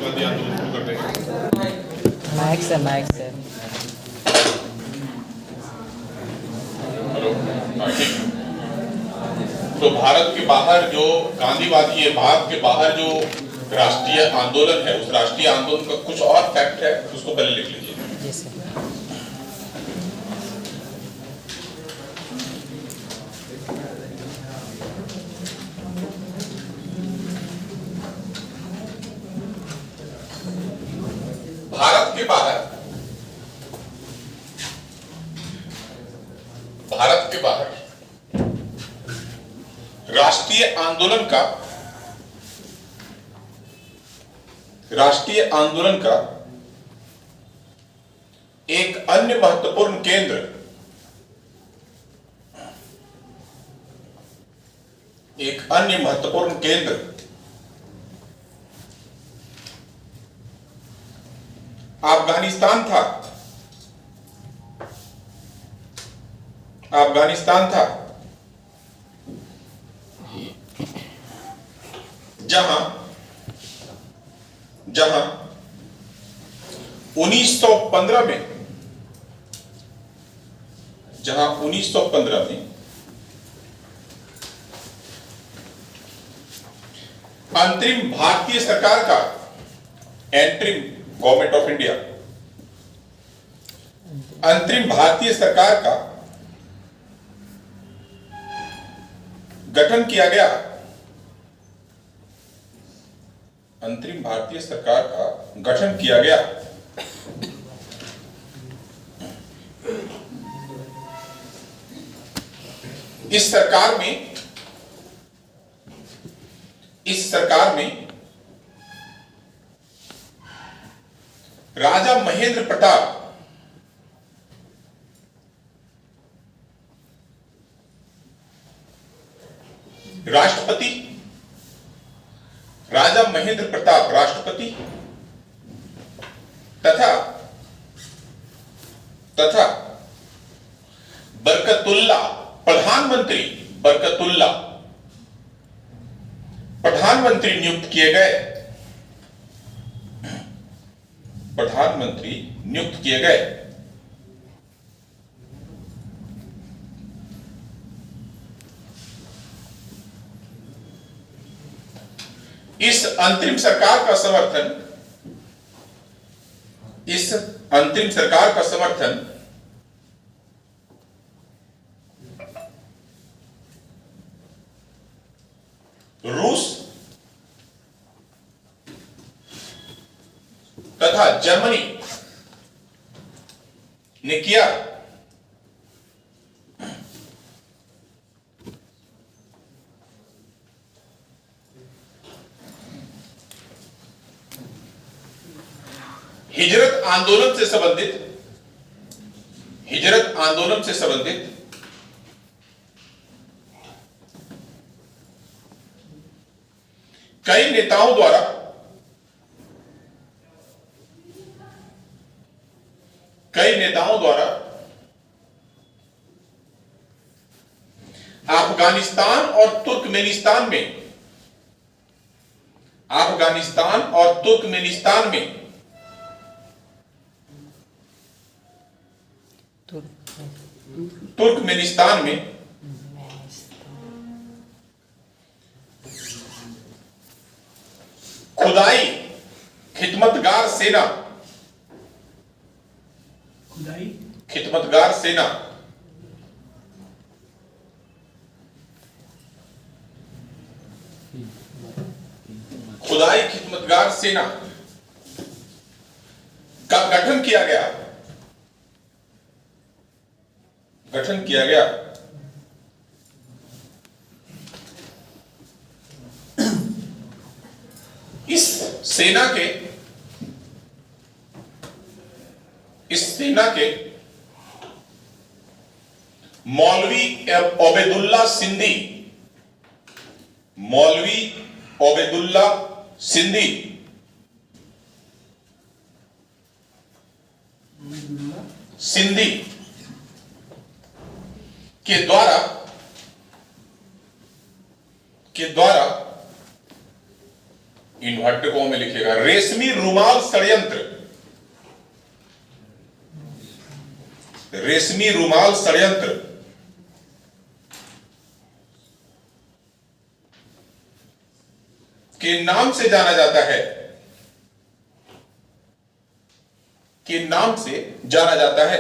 गांधीवादी आंदोलन शुरू कर देंगे। माइक से हेलो, हाँ, ठीक। तो भारत के बाहर जो गांधीवादी है, भारत के बाहर जो राष्ट्रीय आंदोलन है, उस राष्ट्रीय आंदोलन का कुछ और फैक्ट है, उसको पहले लिख लीजिए। जी सर। भारत के बाहर राष्ट्रीय आंदोलन का एक अन्य महत्वपूर्ण केंद्र अफगानिस्तान था, जहां 1915 में अंतरिम भारतीय सरकार का एंट्रिम गवर्नमेंट ऑफ इंडिया अंतरिम भारतीय सरकार का गठन किया गया। अंतरिम भारतीय सरकार का गठन किया गया। इस सरकार में राजा महेंद्र प्रताप राष्ट्रपति तथा बरकतुल्ला प्रधानमंत्री नियुक्त किए गए। इस अंतरिम सरकार का समर्थन रूस तथा जर्मनी ने किया। हिजरत आंदोलन से संबंधित कई नेताओं द्वारा अफगानिस्तान और तुर्कमेनिस्तान में खुदाई खिदमतगार सेना का गठन किया गया। इस सेना के मौलवी ओबेदुल्ला सिंधी के द्वारा इन्वर्टेड कॉमा में लिखिएगा, रेशमी रुमाल षड्यंत्र, रेशमी रुमाल षड्यंत्र के नाम से जाना जाता है, के नाम से जाना जाता है।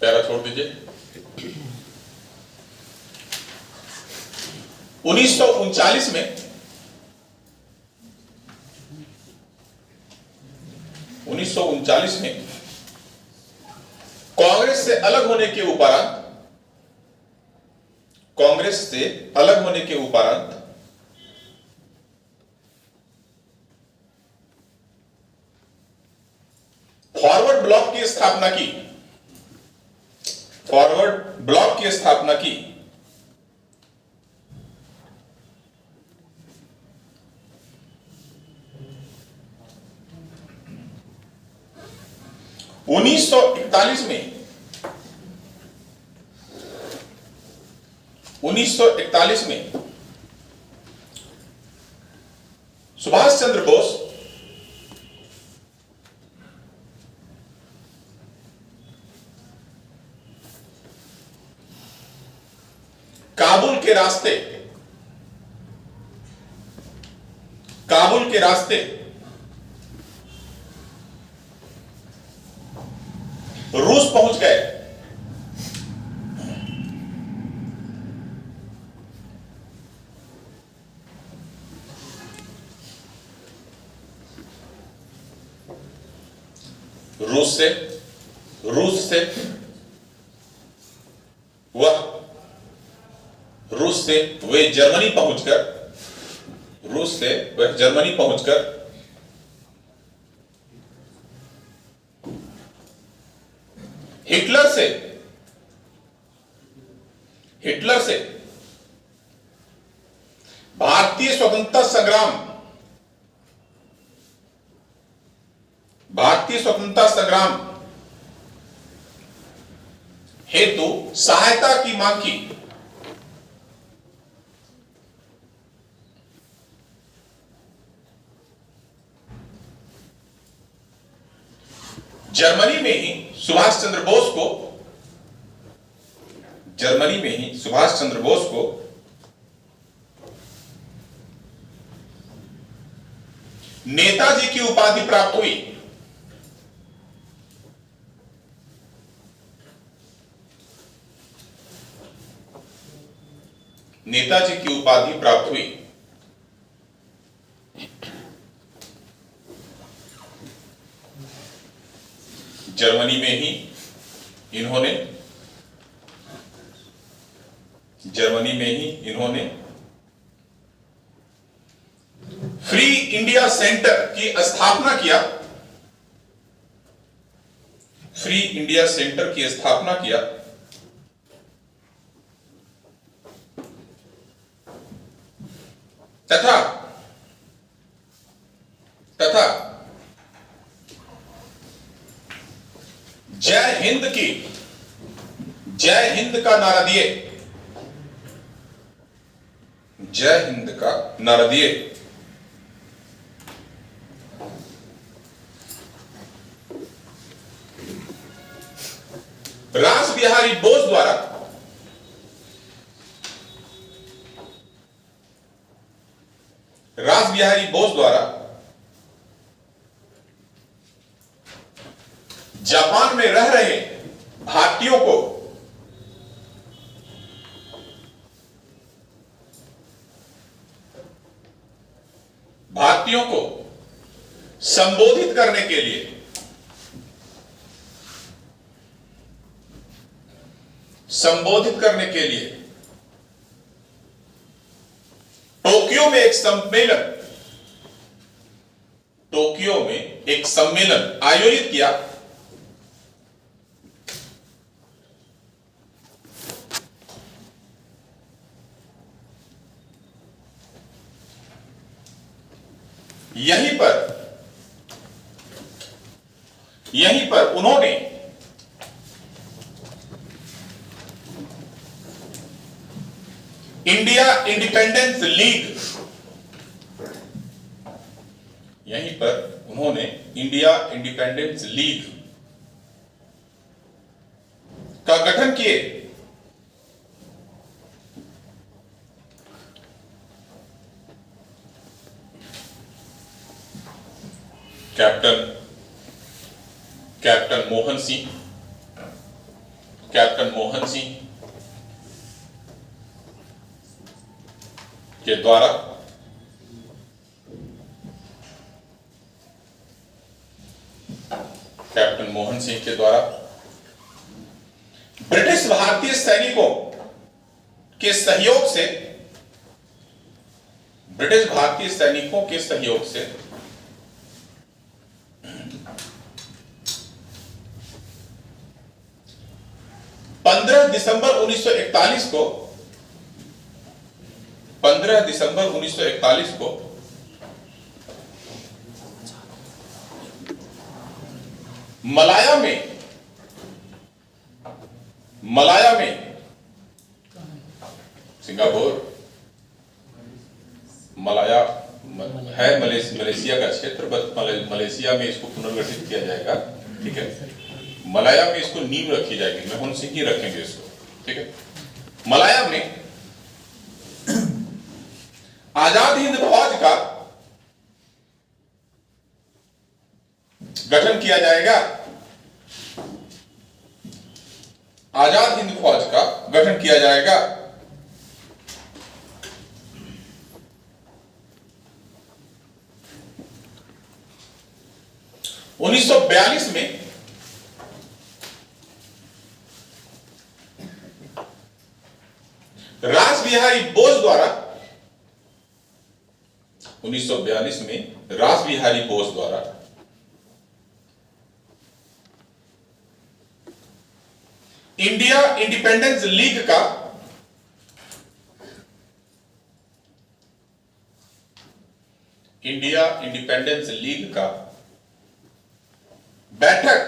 पैरा छोड़ दीजिए। 1939 में 1939 में कांग्रेस से अलग होने के उपरांत, कांग्रेस से अलग होने के उपरांत फॉरवर्ड ब्लॉक की स्थापना की, फॉरवर्ड ब्लॉक की स्थापना की। उन्नीस सौ 1941 में सुभाष चंद्र बोस काबुल के रास्ते रूस पहुंच गए। रूस से वे जर्मनी पहुंचकर हिटलर से भारतीय स्वतंत्रता संग्राम हेतु सहायता की मांग की। जर्मनी में ही सुभाष चंद्र बोस को नेताजी की उपाधि प्राप्त हुई। नेताजी की उपाधि प्राप्त हुई। जर्मनी में ही इन्होंने फ्री इंडिया सेंटर की स्थापना किया। फ्री इंडिया सेंटर की स्थापना किया तथा जय हिंद का नारा दिए। जय हिंद का नारा दिए। रास बिहारी बोस द्वारा जापान में रह रहे भारतीयों को संबोधित करने के लिए टोक्यो में एक सम्मेलन आयोजित किया। यहीं पर इंडिया इंडिपेंडेंस लीग, यहीं पर उन्होंने इंडिया इंडिपेंडेंस लीग का गठन किए। कैप्टन मोहन सिंह के द्वारा ब्रिटिश भारतीय सैनिकों के सहयोग से 15 दिसंबर 1941 को मलाया में सिंगापुर, मलाया है मलेशिया का क्षेत्र, बस मलेशिया में इसको पुनर्गठित किया जाएगा। ठीक है, मलाया में इसको नींव रखी जाएगी, मोहन सिंह ही रखेंगे इसको। ठीक है, मलाया में आजाद हिंद फौज का गठन किया जाएगा। आजाद हिंद फौज का गठन किया जाएगा। उन्नीस सौ 42 में रासबिहारी बोस द्वारा 1942 में रासबिहारी बोस द्वारा इंडिया इंडिपेंडेंस लीग का बैठक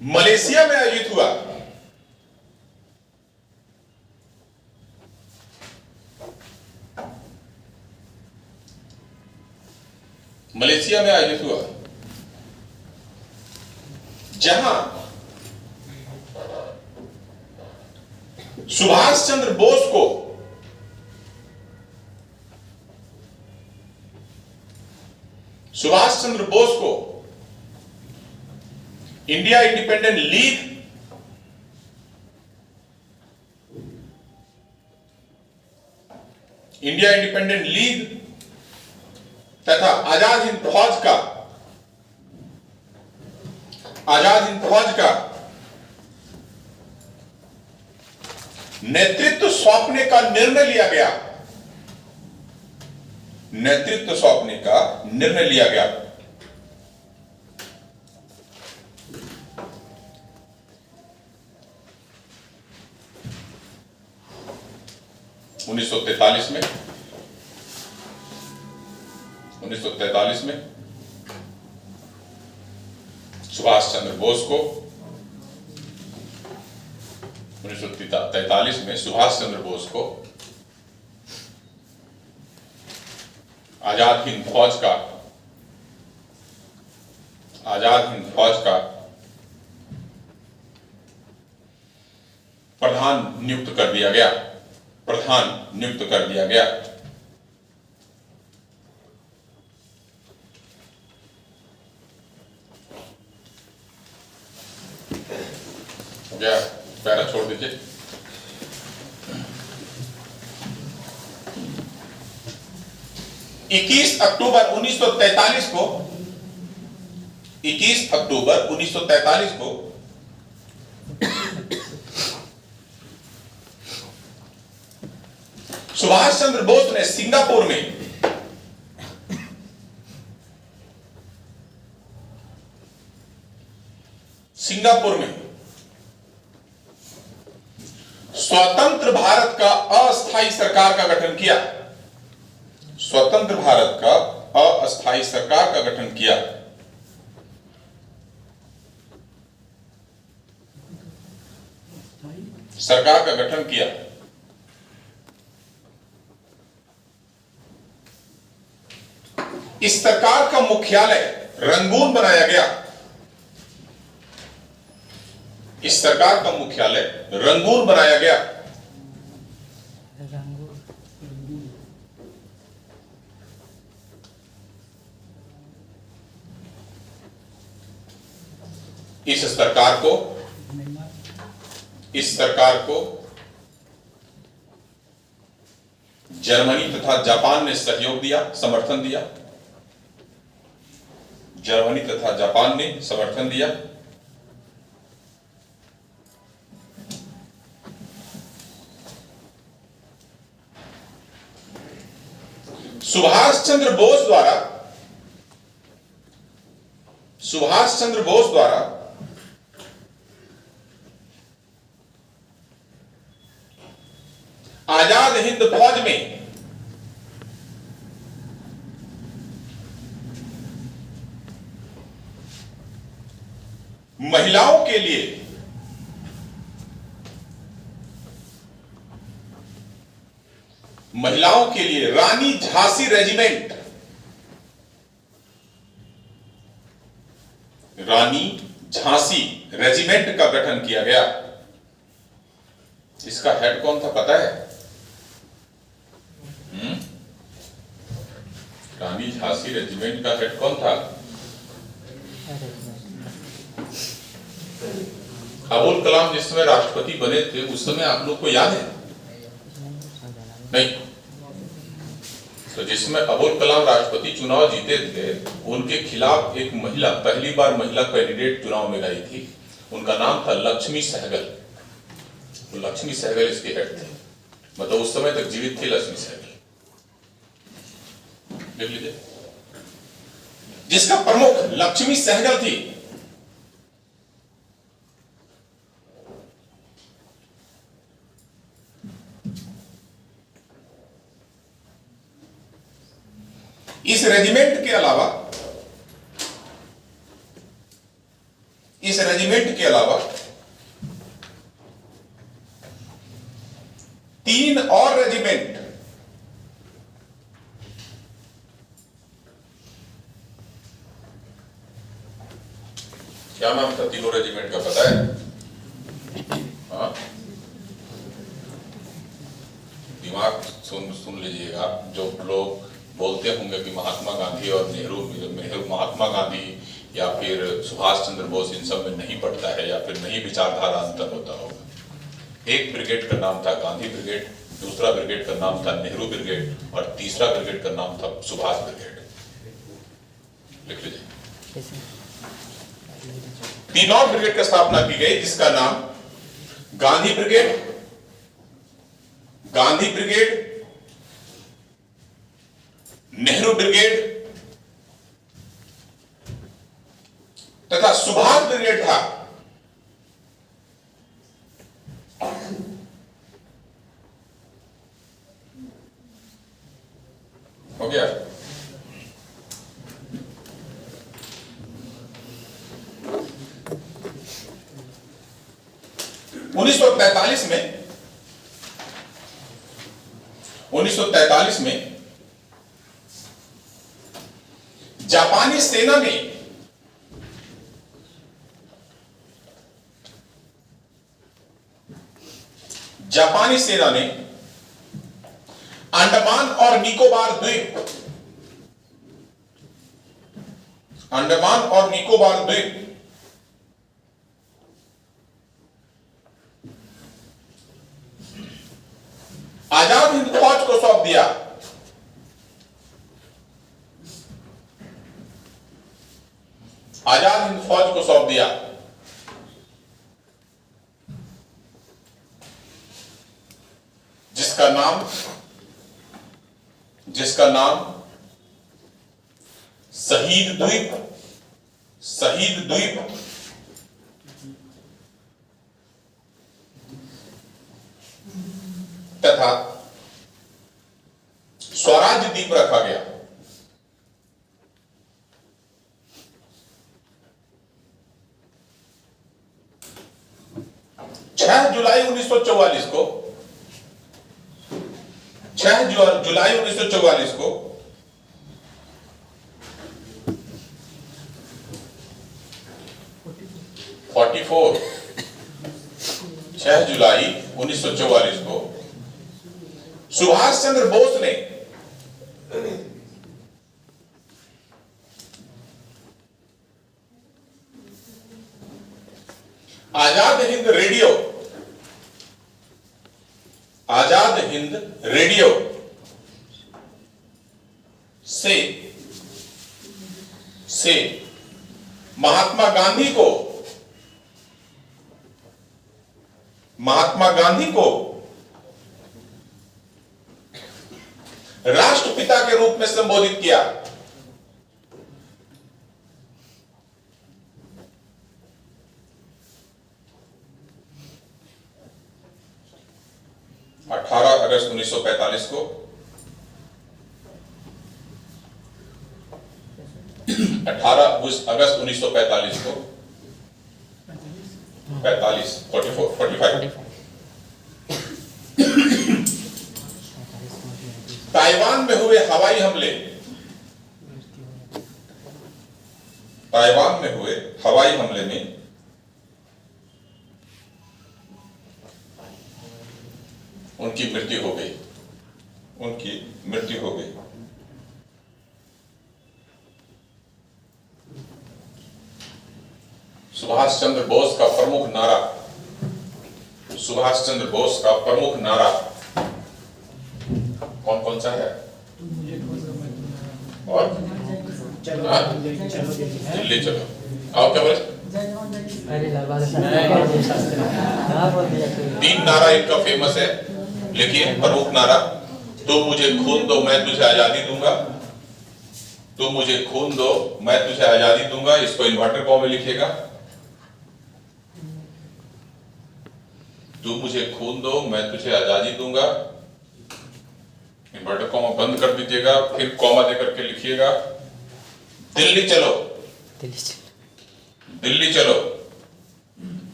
मलेशिया में आयोजित हुआ। मलेशिया में आयोजित हुआ, जहां सुभाष चंद्र बोस को इंडिया इंडिपेंडेंट लीग तथा आजाद हिंद फौज का नेतृत्व सौंपने का निर्णय लिया गया। 1943 में सुभाष चंद्र बोस को 1943 में सुभाष चंद्र बोस को आजाद हिंद फौज का प्रधान नियुक्त कर दिया गया। हो गया, पैरा छोड़ दीजिए। इक्कीस अक्टूबर 1943 को सुभाष चंद्र बोस ने सिंगापुर में स्वतंत्र भारत का अस्थायी सरकार का गठन किया। सरकार का गठन किया। इस सरकार का मुख्यालय रंगून बनाया गया। इस सरकार का मुख्यालय रंगून बनाया गया। इस सरकार को जर्मनी तथा जापान ने सहयोग दिया, समर्थन दिया। जर्मनी तथा जापान ने समर्थन दिया। सुभाष चंद्र बोस द्वारा आजाद हिंद फौज में महिलाओं के लिए रानी झांसी रेजिमेंट, रानी झांसी रेजिमेंट का गठन किया गया। इसका हेड कौन था पता है? रानी झांसी रेजिमेंट का हेड कौन था? अबुल कलाम जिस समय राष्ट्रपति बने थे उस समय आप लोग को याद है? नहीं। तो जिसमें अबुल कलाम राष्ट्रपति चुनाव जीते थे, उनके खिलाफ एक महिला, पहली बार महिला कैंडिडेट चुनाव में गई थी। उनका नाम था लक्ष्मी सहगल। तो लक्ष्मी सहगल इसके हेड थे, मतलब उस समय तक जीवित थी लक्ष्मी सहगल। देख लीजिए, जिसका प्रमुख लक्ष्मी सहगल थी। इस रेजिमेंट के अलावा 3 और रेजिमेंट क्या नाम था तीनों रेजिमेंट का पता है? हाँ? दिमाग सुन लीजिएगा। जो लोग बोलते होंगे कि महात्मा गांधी और नेहरू, महात्मा गांधी या फिर सुभाष चंद्र बोस इन सब में नहीं पड़ता है या फिर नहीं विचारधारा अंतर होता होगा। एक ब्रिगेड का नाम था गांधी ब्रिगेड, दूसरा ब्रिगेड का नाम था नेहरू ब्रिगेड और तीसरा ब्रिगेड का नाम था सुभाष ब्रिगेड। लिख लीजिए। 3 और ब्रिगेड की स्थापना की गई जिसका नाम गांधी ब्रिगेड, नेहरू ब्रिगेड तथा सुभाष ब्रिगेड था। हो गया? उन्नीस सौ तैतालीस में जापानी सेना ने अंडमान और निकोबार द्वीप आजाद हिंद फौज को सौंप दिया। आजाद हिंद फौज को सौंप दिया। जिसका नाम शहीद द्वीप तथा स्वराज द्वीप रखा गया। छह 6 जुलाई 1944 को 6 जुलाई 1944 को (44) 6 जुलाई 1944 को सुभाष चंद्र बोस ने आजाद हिंद रेडियो से महात्मा गांधी को राष्ट्रपिता के रूप में संबोधित किया। अगस्त 1945 को 18 अगस्त 1945 को 45 ताइवान में हुए हवाई हमले में उनकी मृत्यु हो गई। सुभाष चंद्र बोस का प्रमुख नारा कौन कौन सा है? और दिल्ली चलो। आओ क्या बोले? 3 नारा इनका फेमस है। लिखिए प्रमुख नारा। तुम मुझे खून दो मैं तुझे आजादी दूंगा। तुम मुझे खून दो मैं तुझे आजादी दूंगा। इसको इन्वर्टर कॉमा में लिखिएगा। तुम मुझे खून दो मैं तुझे आजादी दूंगा। इन्वर्टर कॉमा बंद कर दीजिएगा, फिर कॉमा देकर के लिखिएगा दिल्ली चलो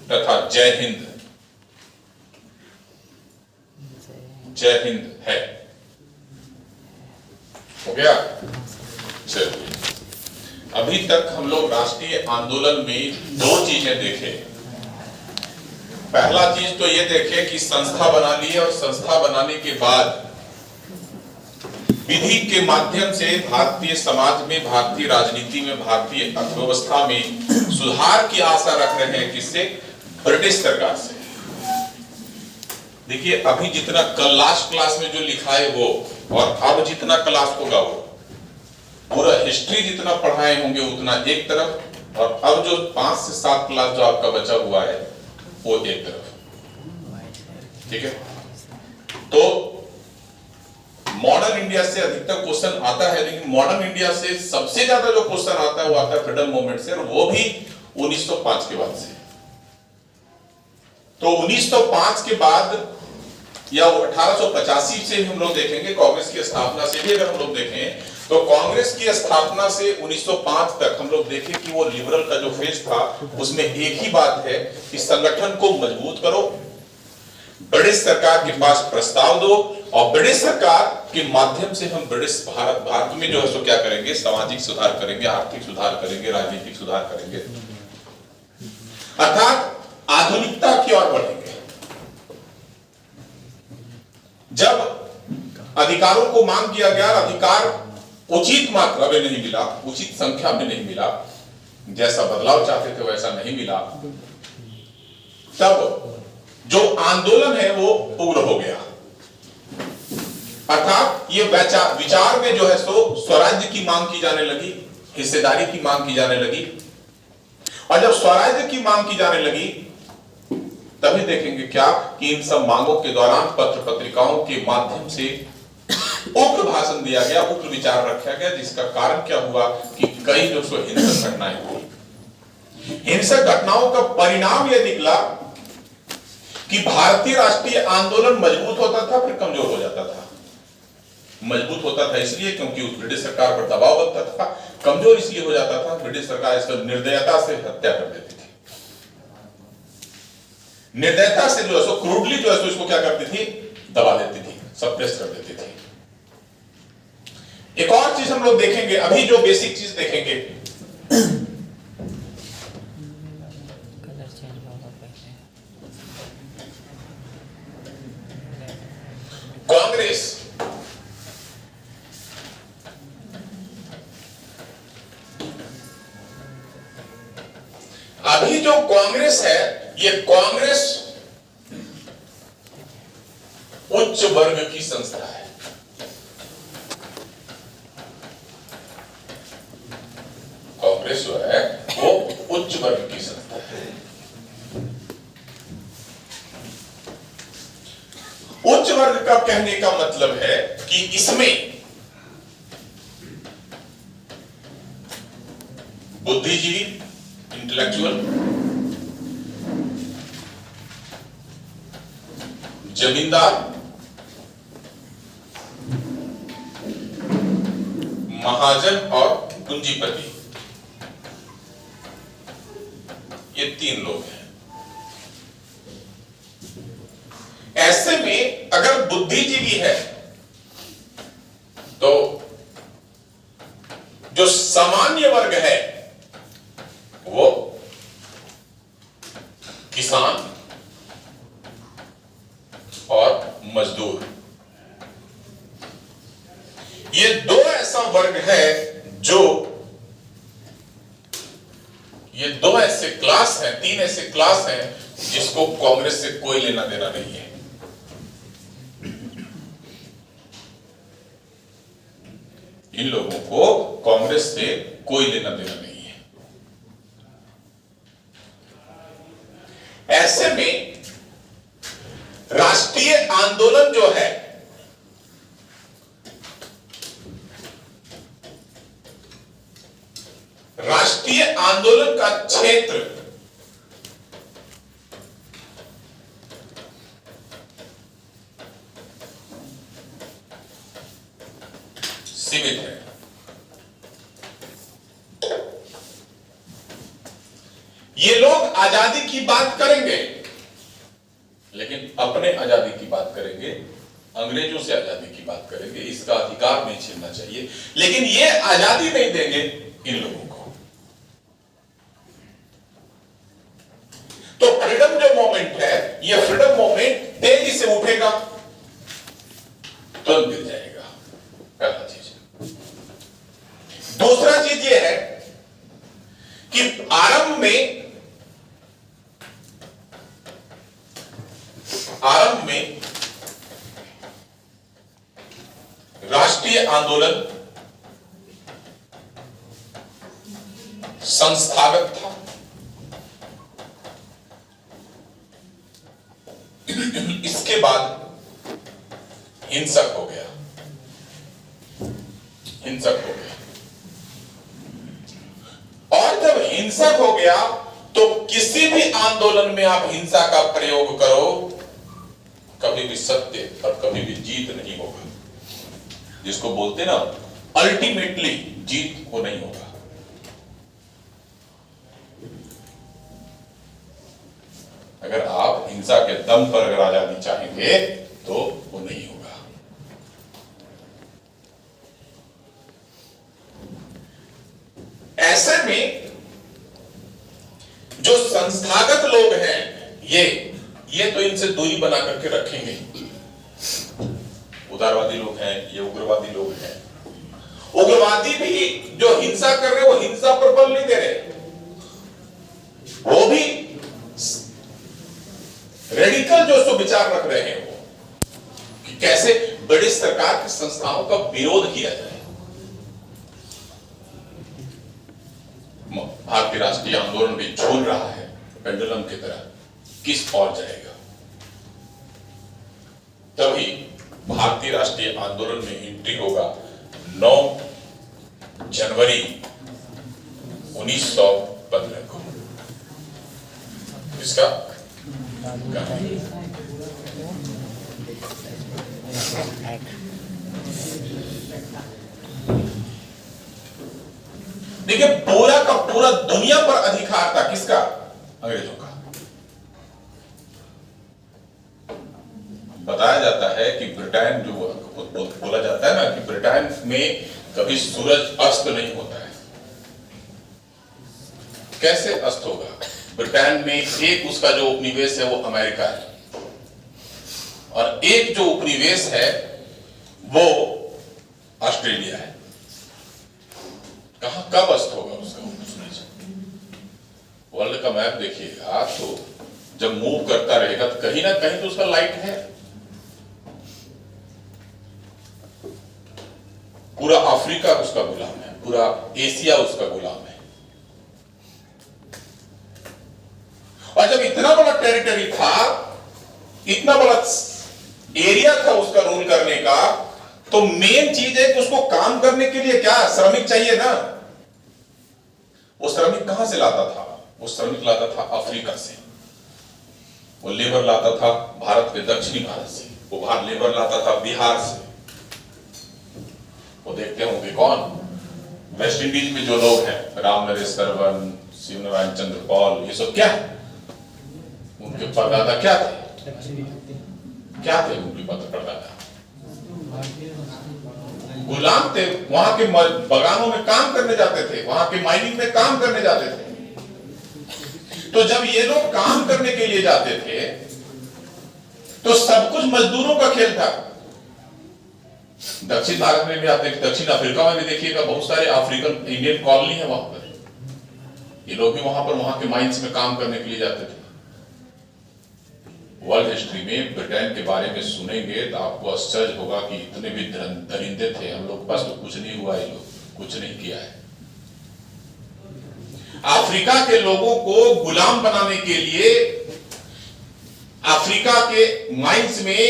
तथा जय हिंद है। हो गया? चलिए, अभी तक हम लोग राष्ट्रीय आंदोलन में 2 चीजें देखे। पहला चीज तो ये देखे कि संस्था बना ली और संस्था बनाने के बाद विधि के माध्यम से भारतीय समाज में, भारतीय राजनीति में, भारतीय अर्थव्यवस्था में सुधार की आशा रख रहे हैं। किससे? ब्रिटिश सरकार से। देखिए, अभी जितना कल लास्ट क्लास में जो लिखा है वो, और अब जितना क्लास होगा वो, पूरा हिस्ट्री जितना पढ़ाए होंगे उतना एक तरफ, और अब जो 5 से 7 क्लास जो आपका बचा हुआ है वो एक तरफ। ठीक है? तो मॉडर्न इंडिया से अधिकतर क्वेश्चन आता है, लेकिन मॉडर्न इंडिया से सबसे ज्यादा जो क्वेश्चन आता है वो आता है फ्रीडम मूवमेंट से, और वो भी 1905 के बाद से। तो 1905 के बाद या 1885 से हम लोग देखेंगे, कांग्रेस की स्थापना से भी अगर हम लोग देखें तो कांग्रेस की स्थापना से 1905 तक हम लोग देखें कि वो लिबरल का जो फेज था उसमें एक ही बात है कि संगठन को मजबूत करो, ब्रिटिश सरकार के पास प्रस्ताव दो, और ब्रिटिश सरकार के माध्यम से हम भारत में जो है सो क्या करेंगे? सामाजिक सुधार करेंगे, आर्थिक सुधार करेंगे, राजनीतिक सुधार करेंगे, अर्थात आधुनिकता की ओर बढ़ेंगे। जब अधिकारों को मांग किया गया, अधिकार उचित मात्रा में नहीं मिला, उचित संख्या में नहीं मिला, जैसा बदलाव चाहते थे वैसा नहीं मिला, तब जो आंदोलन है वो उग्र हो गया। अर्थात ये विचार में जो है सो स्वराज्य की मांग की जाने लगी, हिस्सेदारी की मांग की जाने लगी, और जब स्वराज्य की मांग की जाने लगी तभी देखेंगे क्या कि इन सब मांगों के दौरान पत्र पत्रिकाओं के माध्यम से उग्र भाषण दिया गया, उग्र विचार रखा गया, जिसका कारण क्या हुआ कि कई जो सो हिंसक घटनाएं हुई। हिंसक घटनाओं का परिणाम यह निकला कि भारतीय राष्ट्रीय आंदोलन मजबूत होता था फिर कमजोर हो जाता था। मजबूत होता था इसलिए क्योंकि उस ब्रिटिश सरकार पर दबाव बनता था, कमजोर इसलिए हो जाता था ब्रिटिश सरकार इसका निर्दयता से हत्या कर देती थी। निर्दयता से जो है सो क्रूडली जो है सो इसको क्या करती थी, दबा देती थी, सप्रेस कर देती थी। एक और चीज हम लोग देखेंगे, अभी जो बेसिक चीज देखेंगे, कांग्रेस अभी जो कांग्रेस है, ये कांग्रेस उच्च वर्ग की संस्था है। कांग्रेस जो है वो उच्च वर्ग की संस्था है। उच्च वर्ग का कहने का मतलब है कि इसमें बुद्धिजीवी, इंटेलेक्चुअल, जमींदार, महाजन और पूंजीपति, ये तीन लोग हैं। ऐसे में अगर बुद्धिजीवी है तो जो सामान्य वर्ग है वो किसान और मजदूर, ये दो ऐसा वर्ग है जो, ये दो ऐसे क्लास हैं, तीन ऐसे क्लास हैं जिसको कांग्रेस से कोई लेना देना नहीं है। इन लोगों को कांग्रेस से कोई लेना देना नहीं है। ऐसे में राष्ट्रीय आंदोलन जो है, राष्ट्रीय आंदोलन का क्षेत्र सीमित है। ये लोग आजादी की बात करेंगे, लेकिन अपने आजादी की बात करेंगे, अंग्रेजों से आजादी की बात करेंगे, इसका अधिकार नहीं छीनना चाहिए, लेकिन ये आजादी नहीं देंगे इन लोगों को। तो फ्रीडम जो मूवमेंट है, ये फ्रीडम मूवमेंट तेजी से उठेगा, तुरंत गिर जाएगा, पहला चीज। दूसरा चीज ये है कि आरंभ में राष्ट्रीय आंदोलन संस्थागत था, इसके बाद हिंसक हो गया, हिंसक हो गया। और जब हिंसक हो गया तो किसी भी आंदोलन में आप हिंसा का प्रयोग करो, कभी भी सत्य और कभी भी जीत नहीं होगा। जिसको बोलते ना अल्टीमेटली जीत वो नहीं होगा। अगर आप हिंसा के दम पर अगर आजादी चाहेंगे तो वो नहीं होगा। ऐसे में जो संस्थागत लोग हैं, ये तो इनसे दूरी बना करके रखेंगे। उदारवादी लोग हैं, ये उग्रवादी लोग हैं। उग्रवादी भी जो हिंसा कर रहे, वो हिंसा पर बल नहीं दे रहे, वो भी रेडिकल जो सो विचार रख रहे हैं, वो कि कैसे बड़ी सरकार की संस्थाओं का विरोध किया जाए। भारतीय राष्ट्रीय आंदोलन भी झूल रहा है पेंडुलम की तरह, किस ओर जाएगा। तभी भारतीय राष्ट्रीय आंदोलन में एंट्री होगा 9 जनवरी 1915 को। इसका देखिए, पूरा का पूरा दुनिया पर अधिकार था किसका? अंग्रेजों का। बताया जाता है कि ब्रिटेन जो बोला जाता है ना कि ब्रिटेन में कभी सूरज अस्त नहीं होता है। कैसे अस्त होगा? ब्रिटेन में एक उसका जो उपनिवेश है वो अमेरिका है और एक जो उपनिवेश है वो ऑस्ट्रेलिया है। कहां कब अस्त होगा उसका सूरज? वर्ल्ड का मैप देखिएगा तो जब मूव करता रहेगा तो कहीं ना कहीं तो उसका लाइट है। पूरा अफ्रीका उसका गुलाम है, पूरा एशिया उसका गुलाम है। और जब इतना बड़ा टेरिटरी था, इतना बड़ा एरिया था उसका रूल करने का, तो मेन चीज है कि उसको काम करने के लिए क्या श्रमिक चाहिए ना। वो श्रमिक कहां से लाता था? वो श्रमिक लाता था अफ्रीका से। वो लेबर लाता था भारत के दक्षिणी भारत से। वो लेबर लाता था बिहार से। वो देखते होंगे कौन? वेस्ट इंडीज में जो लोग हैं, राम नरेश सरवन, शिवनारायण चंद्र पॉल, ये सब क्या है? उनके परदादा क्या थे? क्या थे उनके परदादा? गुलाम थे। वहां के बगानों में काम करने जाते थे, वहां के माइनिंग में काम करने जाते थे। तो जब ये लोग काम करने के लिए जाते थे तो सब कुछ मजदूरों का खेल था। दक्षिण भारत में भी आप देखिए, दक्षिण अफ्रीका में भी देखिएगा, बहुत सारे अफ्रीकन इंडियन कॉलोनी है वहां पर। ये लोग भी वहां के माइंस में काम करने के लिए जाते थे। वर्ल्ड हिस्ट्री में ब्रिटेन के बारे में सुनेंगे तो आपको आश्चर्य होगा कि इतने भी दरिंदे थे। हम लोग पास तो कुछ नहीं हुआ, ये लोग कुछ नहीं किया है। अफ्रीका के लोगों को गुलाम बनाने के लिए अफ्रीका के माइंस में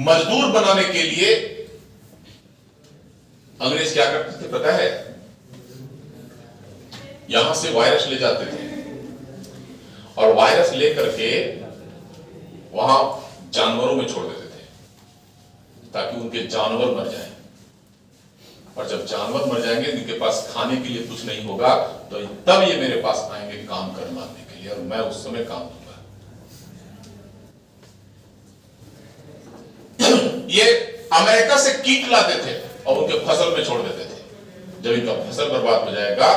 मजदूर बनाने के लिए अंग्रेज क्या करते थे पता है? यहां से वायरस ले जाते थे और वायरस लेकर के वहां जानवरों में छोड़ देते थे ताकि उनके जानवर मर जाएं। और जब जानवर मर जाएंगे, इनके पास खाने के लिए कुछ नहीं होगा, तो तब ये मेरे पास आएंगे काम कर मारने के लिए और मैं उस समय काम दूंगा। ये अमेरिका से कीट लाते थे और उनके फसल में छोड़ देते थे। जब इनका फसल बर्बाद हो जाएगा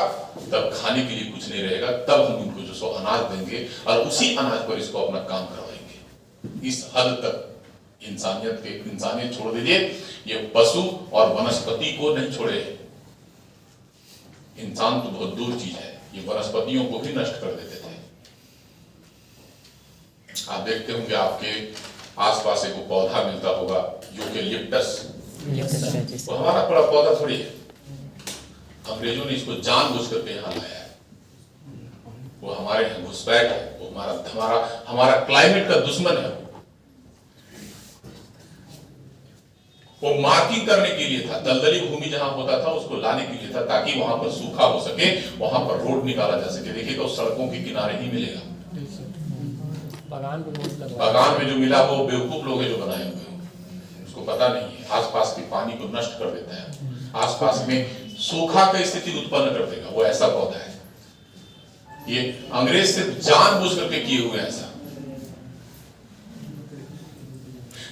तब खाने के लिए कुछ नहीं रहेगा, तब हम इनको जो सो अनाज देंगे और उसी अनाज पर इसको अपना काम करवाएंगे। इस हद तक इंसानियत छोड़ दीजिए, ये पशु और वनस्पति को नहीं छोड़े। इंसान तो बहुत दूर चीज है, ये वनस्पतियों को भी नष्ट कर देते थे। आप देखते होंगे आपके आसपास एक पौधा मिलता होगा यूकेलिप्टस। वो हमारा बड़ा पौधा थोड़ी है, अंग्रेजों ने इसको जानबूझ करके यहाँ लाया है। वो हमारे यहाँ घुसपैठ है, वो हमारा क्लाइमेट का दुश्मन है। वो मार्किंग करने के लिए था, दलदली भूमि जहां होता था उसको लाने के लिए था ताकि वहां पर सूखा हो सके, वहां पर रोड निकाला जा सके। देखिएगा उस सड़कों के किनारे ही मिलेगा। बागान में जो मिला वो बेवकूफ लोग हैं जो बनाए हुए हैं, उसको पता नहीं है। आसपास के पानी को नष्ट कर देता है, आसपास में सूखा की स्थिति उत्पन्न कर देगा। वो ऐसा पौधा है, ये अंग्रेज सिर्फ जानबूझ करके किए हुए ऐसा।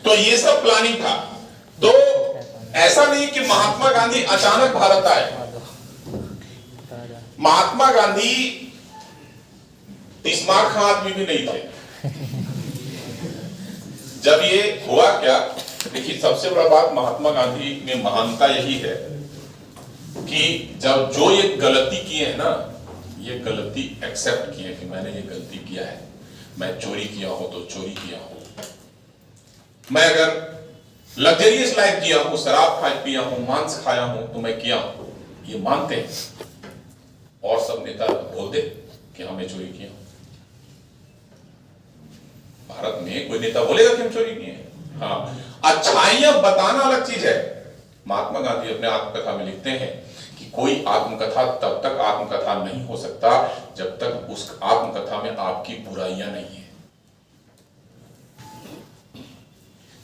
तो ये सब प्लानिंग था। तो ऐसा नहीं कि महात्मा गांधी अचानक भारत आए। महात्मा गांधी तिस्मार खां आदमी भी नहीं थे। जब ये हुआ क्या, देखिए सबसे बड़ा बात महात्मा गांधी में महानता यही है कि जब जो ये गलती किए हैं ना, ये गलती एक्सेप्ट किए कि मैंने ये गलती किया है। मैं चोरी किया हूं तो चोरी किया हूं, मैं अगर लग्जरियस लाइफ जिया हूं, शराब पिया हूं, मांस खाया हूं तो मैं किया हूं, ये मानते हैं। और सब नेता बोल दे कि हमने चोरी किया। भारत में कोई नेता बोलेगा कि हम चोरी किए? हाँ, अच्छाइयां बताना अलग चीज है। महात्मा गांधी अपने आत्मकथा में लिखते हैं कि कोई आत्मकथा तब तक आत्मकथा नहीं हो सकता जब तक उस आत्मकथा में आपकी बुराइयां नहीं है।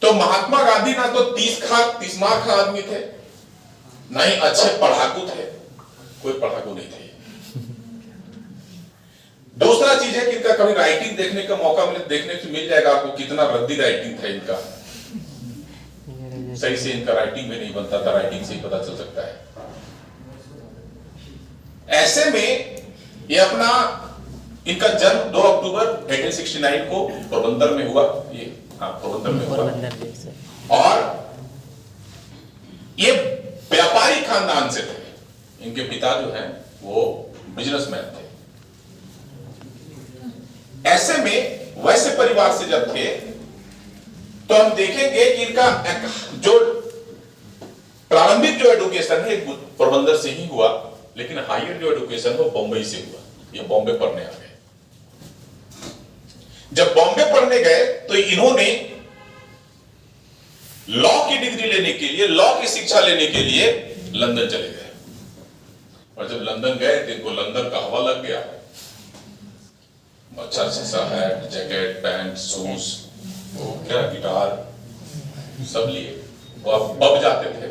तो महात्मा गांधी ना तो तिस्मार खां आदमी थे, ना ही अच्छे पढ़ाकू थे। कोई पढ़ाकू नहीं थे। दूसरा चीज है कि इनका कभी राइटिंग देखने का मौका मिले, देखने को मिल जाएगा आपको कितना रद्दी राइटिंग था इनका। सही से इनका राइटिंग भी नहीं बनता था, राइटिंग से ही पता चल सकता है। ऐसे में ये अपना इनका जन्म 2 अक्टूबर 1869 को पोरबंदर में हुआ। ये पोरबंदर में हुआ और ये व्यापारी खानदान से थे। इनके पिता जो हैं वो बिजनेसमैन थे। ऐसे में वैसे परिवार से जब थे तो हम देखेंगे कि इनका जो प्रारंभिक जो एजुकेशन है पोरबंदर से ही हुआ, लेकिन हायर जो एजुकेशन वो बॉम्बे से हुआ। ये बॉम्बे पढ़ने आ गए। जब बॉम्बे पढ़ने गए तो इन्होंने लॉ की डिग्री लेने के लिए, लॉ की शिक्षा लेने के लिए लंदन चले गए। और जब लंदन गए तो इनको लंदन का हवा लग गया। अच्छा सा हैट, जैकेट, पैंट, शूज, क्या गिटार सब लिए। वो अब पब जाते थे।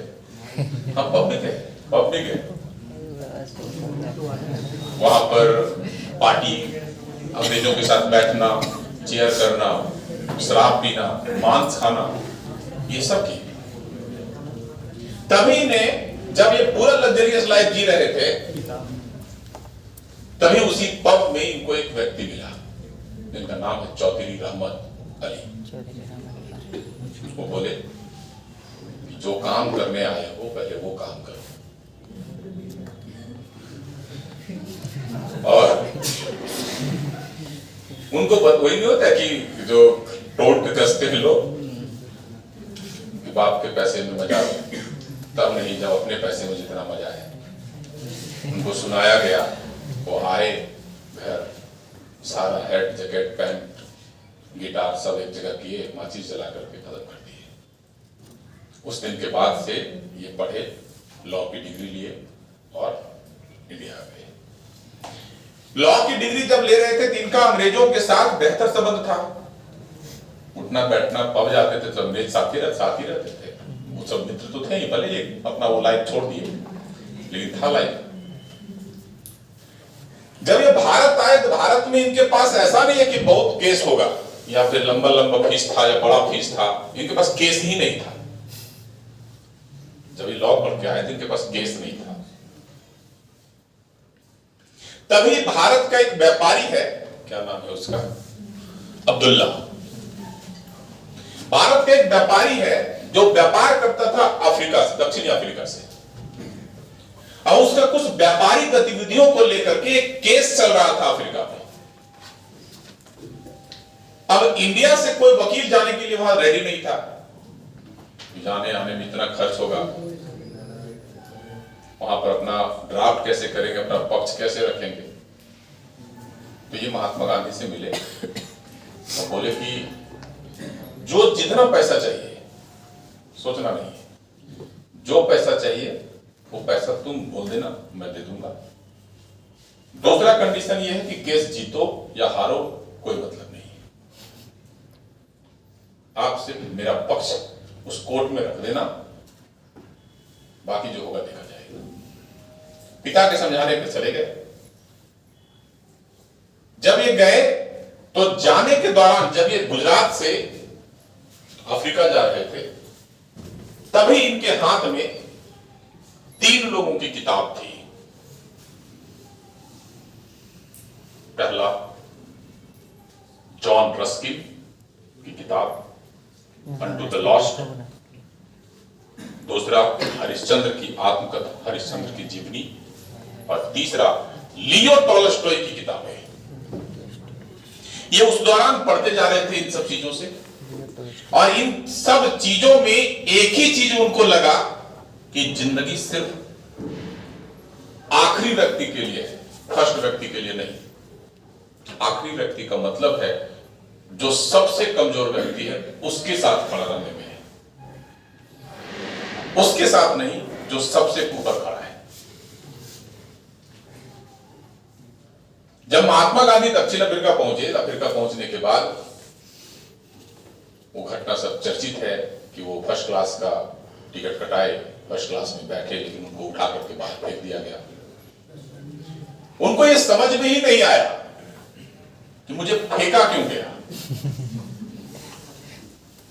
हम पब भी गए। वहां पर पार्टी, अंग्रेजों के साथ बैठना, चेयर करना, शराब पीना, मांस खाना, ये सब की। तभी ने जब ये पूरा लग्जरियस लाइफ जी रहे थे, तभी उसी पब में इनको एक व्यक्ति मिला जिनका नाम है चौधरी रहमत अली। वो बोले जो काम करने आए हो पहले वो काम करो। और उनको वही नहीं होता कि जो टोट पे कसते हैं लोग, बाप के पैसे में मजा तब नहीं जब अपने पैसे में जितना मजा है। उनको सुनाया गया, वो आए घर, सारा हेड, जैकेट, पैंट, गिटार सब एक जगह किए, माचिस जला करके खत्म कर दिए। उस दिन के बाद से ये पढ़े, लॉ की डिग्री लिए और इंडिया गए। लॉ की डिग्री जब ले रहे थे तो इनका अंग्रेजों के साथ बेहतर संबंध था। उठना बैठना, पब जाते थे तो अंग्रेज साथ ही रहते थे। वो सब मित्र तो थे ही, भले ये अपना वो लाइफ छोड़ दिए, लेकिन था लाइफ। जब ये भारत आए तो भारत में इनके पास ऐसा नहीं है कि बहुत केस होगा या फिर लंबा फीस था या बड़ा फीस था। इनके पास केस ही नहीं था। जब ये लॉ पढ़ के आए थे इनके पास केस नहीं था। तभी भारत का एक व्यापारी है, क्या नाम है उसका, अब्दुल्ला। भारत का एक व्यापारी है जो व्यापार करता था अफ्रीका से, दक्षिणी अफ्रीका से। और उसका कुछ व्यापारिक गतिविधियों को लेकर के एक केस चल रहा था अफ्रीका में। अब इंडिया से कोई वकील जाने के लिए वहां रेडी नहीं था। जाने आने में इतना खर्च होगा, वहां पर अपना ड्राफ्ट कैसे करेंगे, अपना पक्ष कैसे रखेंगे। तो ये महात्मा गांधी से मिले और बोले कि जो जितना पैसा चाहिए, सोचना नहीं, जो पैसा चाहिए वो पैसा तुम बोल देना, मैं दे दूंगा। दूसरा कंडीशन ये है कि केस जीतो या हारो कोई मतलब नहीं, आप सिर्फ मेरा पक्ष उस कोर्ट में रख देना, बाकी जो होगा देखा जाएगा। पिता के समझाने पे चले गए। जब ये गए तो जाने के दौरान, जब ये गुजरात से अफ्रीका जा रहे थे, तभी इनके हाथ में 3 लोगों की किताब थी। पहला जॉन रस्किन की किताब अनटू द लॉस्ट, दूसरा हरिश्चंद्र की आत्मकथा, हरिश्चंद्र की जीवनी, और तीसरा लियो टॉलस्टॉय की किताब है। ये उस दौरान पढ़ते जा रहे थे इन सब चीजों से, और इन सब चीजों में एक ही चीज उनको लगा कि जिंदगी सिर्फ आखिरी व्यक्ति के लिए है, फर्स्ट व्यक्ति के लिए नहीं। आखिरी व्यक्ति का मतलब है जो सबसे कमजोर व्यक्ति है उसके साथ खड़ा रहने में है, उसके साथ नहीं जो सबसे ऊपर खड़ा है। जब महात्मा गांधी दक्षिण अफ्रीका पहुंचे, अफ्रीका पहुंचने के बाद वो घटना सब चर्चित है कि वो फर्स्ट क्लास का टिकट कटाए, फर्स्ट क्लास में बैठे, लेकिन उनको उठा करके बाहर फेंक दिया गया। उनको ये समझ में ही नहीं आया कि मुझे फेंका क्यों गया,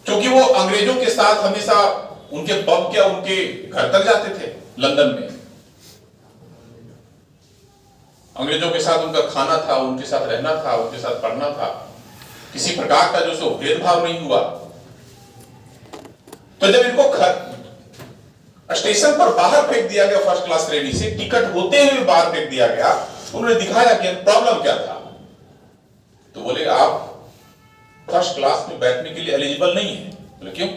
क्योंकि वो अंग्रेजों के साथ हमेशा उनके पब या उनके घर तक जाते थे लंदन में। अंग्रेजों के साथ उनका खाना था, उनके साथ रहना था, उनके साथ पढ़ना था, किसी प्रकार का जो सो भेदभाव नहीं हुआ। तो जब इनको स्टेशन पर बाहर फेंक दिया गया फर्स्ट क्लास ट्रेनी से, टिकट होते हुए बाहर फेंक दिया गया, उन्होंने दिखाया कि प्रॉब्लम क्या था। तो बोले आप फर्स्ट क्लास में बैठने के लिए एलिजिबल नहीं है। बोले क्यों?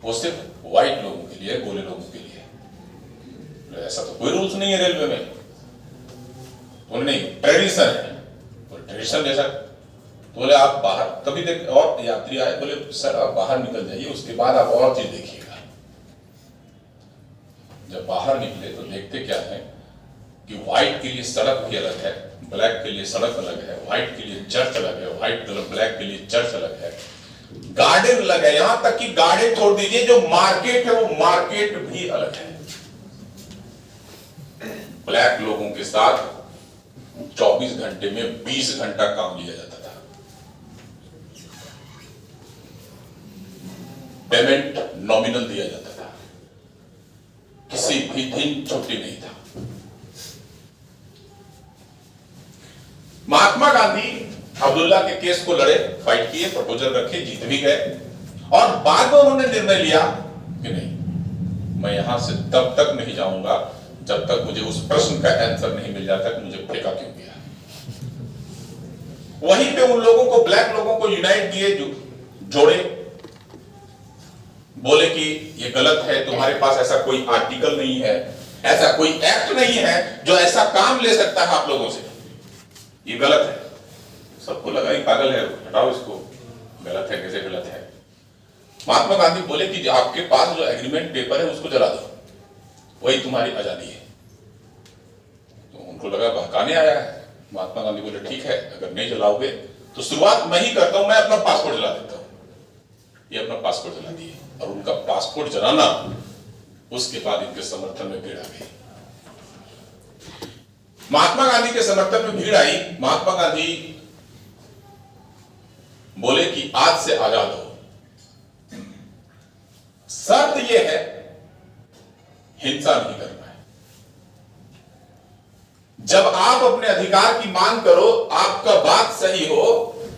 वो सिर्फ व्हाइट लोगों के लिए, गोरे लोगों के लिए। ऐसा तो कोई रूल्स नहीं है रेलवे में। बोले नहीं, ट्रेडिशन है। बोले ट्रेडिशन जैसा? तो बोले आप बाहर कभी देख, और यात्री आए, बोले सर आप बाहर निकल जाइए, उसके बाद आप और चीज देखिएगा। जब बाहर निकले तो देखते क्या है कि व्हाइट के लिए सड़क भी अलग है, ब्लैक के लिए सड़क अलग है, व्हाइट के लिए चर्च अलग है, व्हाइट ब्लैक के लिए चर्च अलग है, गार्डन अलग है, यहां तक कि गार्डन छोड़ दीजिए, जो मार्केट है वो मार्केट भी अलग है। ब्लैक लोगों के साथ 24 घंटे में 20 घंटा काम लिया जाता था। पेमेंट नॉमिनल दिया जाता था, किसी भी दिन छुट्टी नहीं था। महात्मा गांधी अब्दुल्ला के केस को लड़े, फाइट किए, प्रपोजल रखे, जीत भी गए, और बाद में उन्होंने निर्णय लिया कि नहीं, मैं यहां से तब तक नहीं जाऊंगा जब तक मुझे उस प्रश्न का आंसर नहीं मिल जाता कि मुझे फेंका क्यों गया। वहीं पे उन लोगों को, ब्लैक लोगों को यूनाइट किए, जोड़े, बोले कि ये गलत है, तुम्हारे पास ऐसा कोई आर्टिकल नहीं है, ऐसा कोई एक्ट नहीं है जो ऐसा काम ले सकता है आप लोगों से, ये गलत है। सबको लगा ये पागल है, हटाओ इसको, गलत है, कैसे गलत है। महात्मा गांधी बोले कि आपके पास जो एग्रीमेंट पेपर है उसको जला दो, वही तुम्हारी आजादी है। तो उनको लगा बहकाने आया है। महात्मा गांधी बोले ठीक है, अगर नहीं जलाओगे तो शुरुआत मैं ही करता हूं, मैं अपना पासपोर्ट जला देता हूं। ये अपना पासपोर्ट जला दिए, और उनका पासपोर्ट जलाना, उसके बाद इनके समर्थन में भीड़ आ गई। महात्मा गांधी के समर्थन में भीड़ आई। महात्मा गांधी बोले कि आज से आजाद हो, शर्त यह है हिंसा नहीं करना है। जब आप अपने अधिकार की मांग करो, आपका बात सही हो,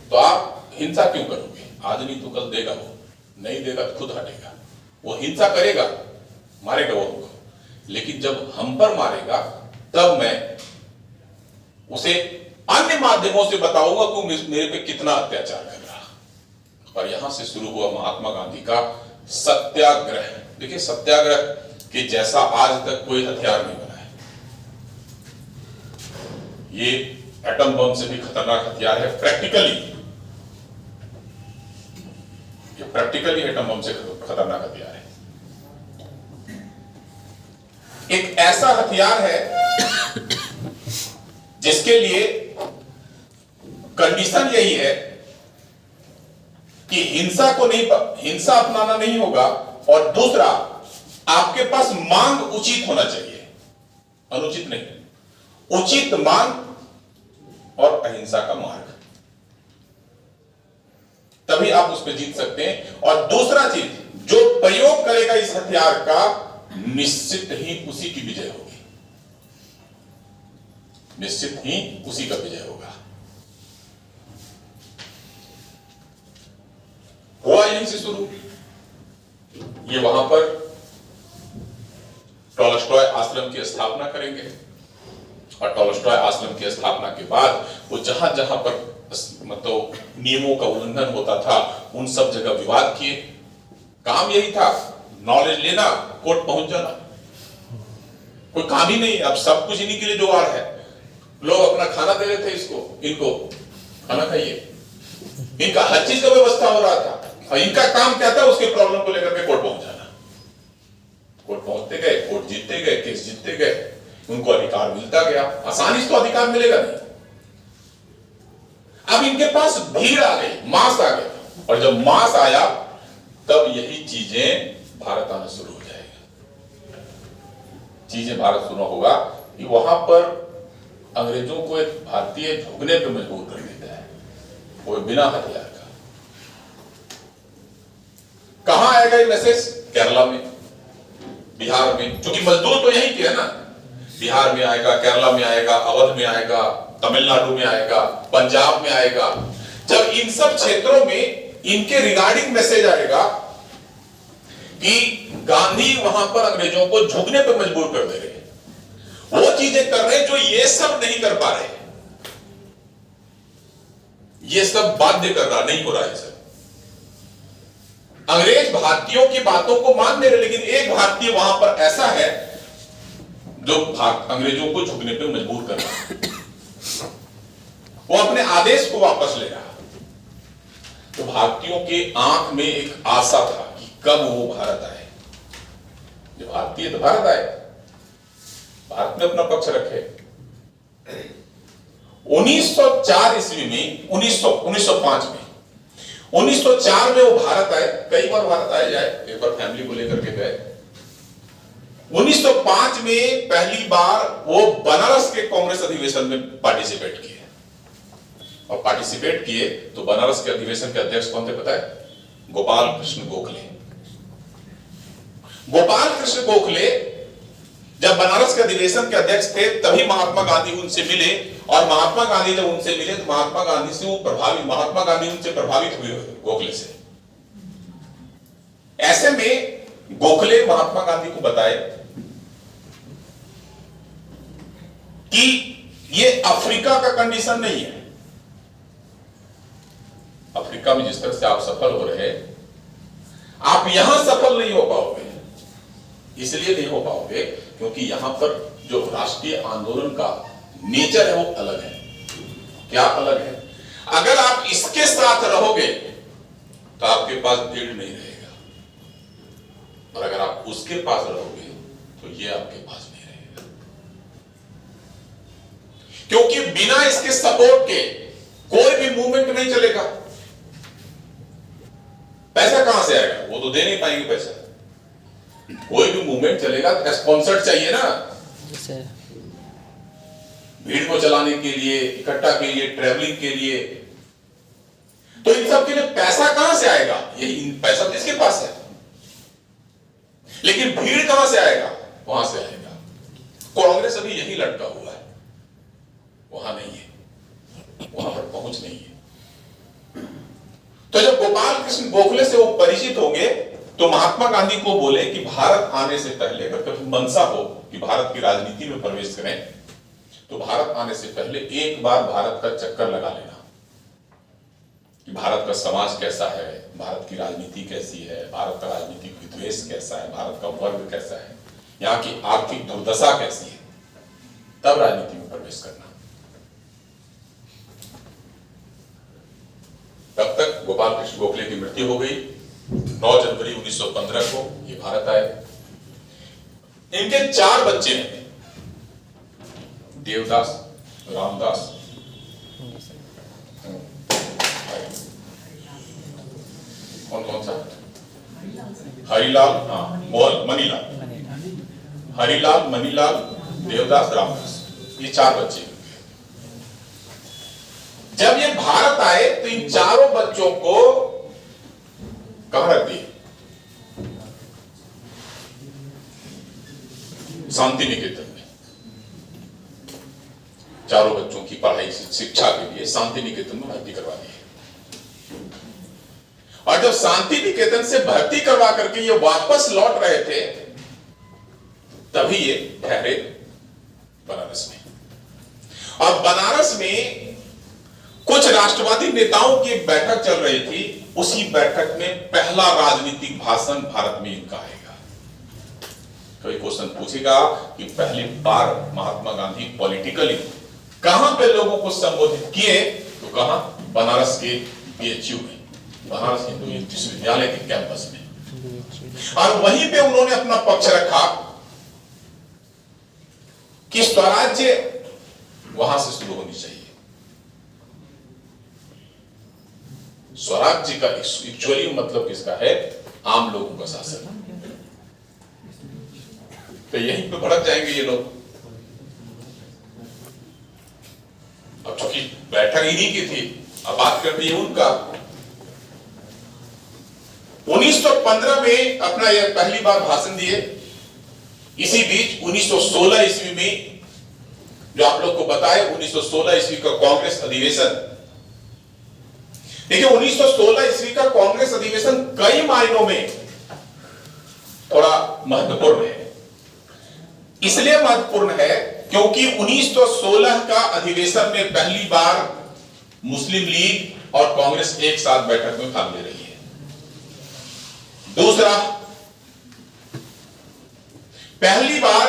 तो आप हिंसा क्यों करोगे? आज नहीं तो कल देगा, वो नहीं देगा तो खुद हटेगा। वो हिंसा करेगा, मारेगा वो हमको, लेकिन जब हम पर मारेगा तब मैं उसे अन्य माध्यमों से बताऊंगा कि मेरे पे कितना अत्याचार कर रहा। और यहां से शुरू हुआ महात्मा गांधी का सत्याग्रह। देखिए, सत्याग्रह के जैसा आज तक कोई हथियार नहीं बना है। ये एटम बम से भी खतरनाक हथियार है, प्रैक्टिकली। ये प्रैक्टिकली एटम बम से खतरनाक हथियार है। एक ऐसा हथियार है जिसके लिए कंडीशन यही है कि हिंसा अपनाना नहीं होगा, और दूसरा आपके पास मांग उचित होना चाहिए, अनुचित नहीं। उचित मांग और अहिंसा का मार्ग, तभी आप उस पर जीत सकते हैं। और दूसरा चीज, जो प्रयोग करेगा इस हथियार का, निश्चित ही उसी की विजय होगी, निश्चित ही उसी का विजय होगा। हुआ यहीं से शुरू। ये वहां पर टॉलस्टॉय आश्रम की स्थापना करेंगे, और टॉलस्टॉय आश्रम की स्थापना के बाद वो जहां जहां पर मतलब नियमों का उल्लंघन होता था, उन सब जगह विवाद किए। काम यही था, नॉलेज लेना, कोर्ट पहुंच जाना, कोई काम ही नहीं। अब सब कुछ इन्हीं के लिए जुगाड़ है। लोग अपना खाना दे रहे थे इनको खाना खाइए, इनका हर चीज का व्यवस्था हो रहा था, और इनका काम क्या था, उसके प्रॉब्लम को लेकर के कोर्ट पहुंच जाना। कोर्ट पहुंचते गए, कोर्ट जीतते गए, केस जीतते गए, उनको अधिकार मिलता गया। आसानी से तो अधिकार मिलेगा नहीं। अब इनके पास भीड़ आ गई, मास आ गया, और जब मास आया तब यही चीजें भारत आना शुरू हो जाएगा। चीजें भारत शुरू होगा कि वहां पर अंग्रेजों को एक भारतीय झुकने पर मजबूर कर देता है। वो बिना हथियार का। कहां आएगा ये मैसेज? केरला में, बिहार में, क्योंकि मजदूर तो यही के है ना। बिहार में आएगा, केरला में आएगा, अवध में आएगा, तमिलनाडु में आएगा, पंजाब में आएगा। जब इन सब क्षेत्रों में इनके रिगार्डिंग मैसेज आएगा कि गांधी वहां पर अंग्रेजों को झुकने पर मजबूर कर दे रहे हैं, वो चीजें कर रहे हैं जो ये सब नहीं कर पा रहे, ये सब बाध्य कर रहा, नहीं हो रहा है सर। अंग्रेज भारतीयों की बातों को मान ले रहे, लेकिन एक भारतीय वहां पर ऐसा है जो अंग्रेजों को झुकने पे मजबूर कर रहा, वो अपने आदेश को वापस ले रहा। तो भारतीयों के आंख में एक आशा था कि कब वो भारत आए। जो भारतीय तो भारत आए, भारत में अपना पक्ष रखे। 1904 ईस्वी में 1905 में 1904 में वो भारत आए। कई बार भारत आए जाए, एक बार फैमिली को लेकर के गए। 1905 में पहली बार वो बनारस के कांग्रेस अधिवेशन में पार्टिसिपेट किए, और पार्टिसिपेट किए तो बनारस के अधिवेशन के अध्यक्ष कौन थे पता है? गोपाल कृष्ण गोखले। गोपाल कृष्ण गोखले जब बनारस के अधिवेशन के अध्यक्ष थे, तभी महात्मा गांधी उनसे मिले, और महात्मा गांधी जब उनसे मिले तो महात्मा गांधी से वो प्रभावित, महात्मा गांधी उनसे प्रभावित हुए गोखले से। ऐसे में गोखले महात्मा गांधी को बताए कि ये अफ्रीका का कंडीशन नहीं है। अफ्रीका में जिस तरह से आप सफल हो रहे, आप यहां सफल नहीं हो पाओगे। इसलिए नहीं हो पाओगे क्योंकि यहां पर जो राष्ट्रीय आंदोलन का नेचर है वो अलग है। क्या अलग है? अगर आप इसके साथ रहोगे तो आपके पास भीड़ नहीं रहेगा, और अगर आप उसके पास रहोगे तो ये आपके पास नहीं रहेगा। क्योंकि बिना इसके सपोर्ट के कोई भी मूवमेंट नहीं चलेगा। पैसा कहां से आएगा? वो तो दे नहीं पाएंगे पैसा। कोई भी मूवमेंट चलेगा तो स्पॉन्सर चाहिए ना, भीड़ को चलाने के लिए, इकट्ठा के लिए, ट्रैवलिंग के लिए। तो इन सब के लिए पैसा कहां से आएगा? यही पैसा तो इसके पास है, लेकिन भीड़ कहां से आएगा? वहां से आएगा। कांग्रेस अभी यही लटका हुआ है, वहां नहीं है, वहां पर पहुंच नहीं है। तो जब गोपाल कृष्ण गोखले से वो परिचित होंगे तो महात्मा गांधी को बोले कि भारत आने से पहले, अगर कभी मनसा हो कि भारत की राजनीति में प्रवेश करें, तो भारत आने से पहले एक बार भारत का चक्कर लगा लेना कि भारत का समाज कैसा है, भारत की राजनीति कैसी है, भारत का राजनीतिक विद्वेष कैसा है, भारत का वर्ग कैसा है, यहाँ की आर्थिक दुर्दशा कैसी है, तब राजनीति में प्रवेश करना। तब तक गोपाल कृष्ण गोखले की मृत्यु हो गई। 9 जनवरी 1915 को ये भारत आए। इनके 4 बच्चे हैं, देवदास, रामदास, कौन सा, हरिलाल, मोहन, मनीलाल, हरिलाल, मनीलाल, देवदास, रामदास, ये 4 बच्चे। जब ये भारत आए तो इन चारों बच्चों को कहां रख दिए? शांति निकेतन में। चारों बच्चों की पढ़ाई शिक्षा के लिए शांति निकेतन में भर्ती करवा दिए। और जब शांति निकेतन से भर्ती करवा करके ये वापस लौट रहे थे, तभी ये ठहरे बनारस में। और बनारस में कुछ राष्ट्रवादी नेताओं की एक बैठक चल रही थी। उसी बैठक में पहला राजनीतिक भाषण भारत में इनका आएगा। कोई क्वेश्चन पूछेगा कि पहली बार महात्मा गांधी पॉलिटिकली कहां पे लोगों को संबोधित किए, तो कहां? बनारस के बीएचयू में, बनारस हिंदू विश्वविद्यालय के कैंपस में। और वहीं पे उन्होंने अपना पक्ष रखा कि स्वराज्य वहां से शुरू होनी चाहिए। स्वराज्य का एक्चुअली मतलब किसका है? आम लोगों का शासन। तो यहीं पे भड़क जाएंगे ये लोग। अब चूंकि बैठक इन्हीं की थी, अब बात करती है उनका। 1915 में अपना यह पहली बार भाषण दिए। इसी बीच 1916 ईस्वी में, जो आप लोग को बताए, 1916 ईस्वी का कांग्रेस अधिवेशन। देखिए 1916 ईस्वी का कांग्रेस अधिवेशन कई मायनों में थोड़ा महत्वपूर्ण है। इसलिए महत्वपूर्ण है क्योंकि 1916 का अधिवेशन में पहली बार मुस्लिम लीग और कांग्रेस एक साथ बैठक में भाग ले रही है। दूसरा, पहली बार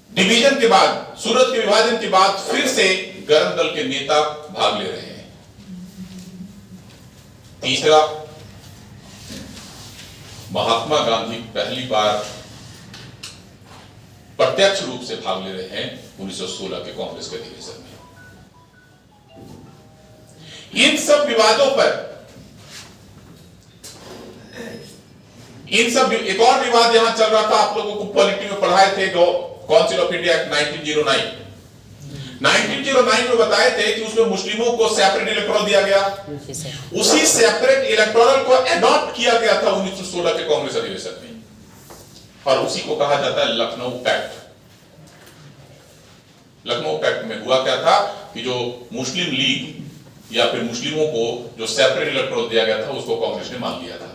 डिवीजन के बाद, सूरत के विभाजन के बाद फिर से गरम दल के नेता भाग ले रहे हैं। तीसरा, महात्मा गांधी पहली बार प्रत्यक्ष रूप से भाग ले रहे हैं 1916 के कांग्रेस के अधिवेशन में। इन सब विवादों पर, इन सब, एक और विवाद यहां चल रहा था, आप लोगों को पॉलिटी में पढ़ाए थे, जो काउंसिल ऑफ इंडिया एक्ट 1909 में बताए थे कि उसमें मुस्लिमों को सेपरेट इलेक्टोरल दिया गया। उसी सेपरेट इलेक्टोरल को एडॉप्ट किया गया था 1916 के कांग्रेस अधिवेशन में, और उसी को कहा जाता है लखनऊ पैक्ट। लखनऊ पैक्ट में हुआ क्या था कि जो मुस्लिम लीग या फिर मुस्लिमों को जो सेपरेट इलेक्टोरल दिया गया था, उसको कांग्रेस ने मान लिया था।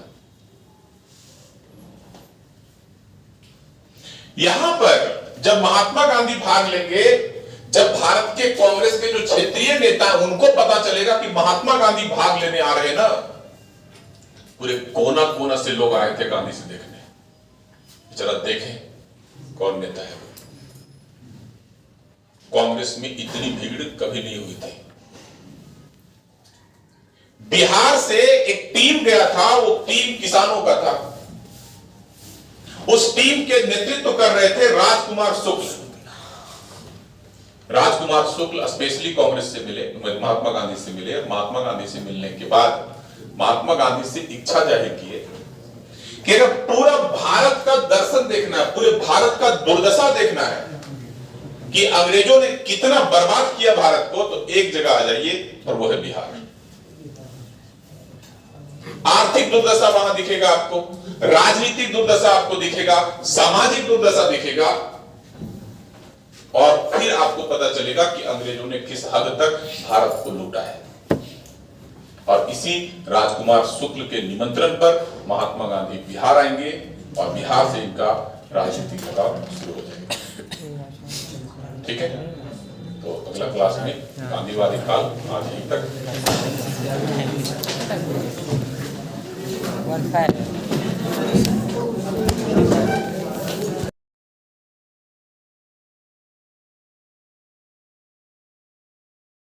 यहां पर जब महात्मा गांधी भाग लेंगे, जब भारत के कांग्रेस के जो क्षेत्रीय नेता हैं उनको पता चलेगा कि महात्मा गांधी भाग लेने आ रहे हैं ना, पूरे कोना कोना से लोग आए थे गांधी से देखने। जरा देखें कौन नेता है वो। कांग्रेस में इतनी भीड़ कभी नहीं हुई थी। बिहार से एक टीम गया था, वो टीम किसानों का था। उस टीम के नेतृत्व कर रहे थे राजकुमार शुक्ल। राजकुमार शुक्ल स्पेशली कांग्रेस से मिले, महात्मा गांधी से मिले, और महात्मा गांधी से मिलने के बाद महात्मा गांधी से इच्छा जाहिर किए कि अगर पूरा भारत का दर्शन देखना है, पूरे भारत का दुर्दशा देखना है कि अंग्रेजों ने कितना बर्बाद किया भारत को, तो एक जगह आ जाइए, और वो है बिहार। आर्थिक दुर्दशा वहां दिखेगा आपको, राजनीतिक दुर्दशा आपको दिखेगा, सामाजिक दुर्दशा दिखेगा, और फिर आपको पता चलेगा कि अंग्रेजों ने किस हद तक भारत को लूटा है। और इसी राजकुमार शुक्ल के निमंत्रण पर महात्मा गांधी बिहार आएंगे, और बिहार से इनका राजनीतिक लगाव शुरू हो जाएगा। ठीक है, तो अगला क्लास में गांधीवादी काल, आज यहीं तक।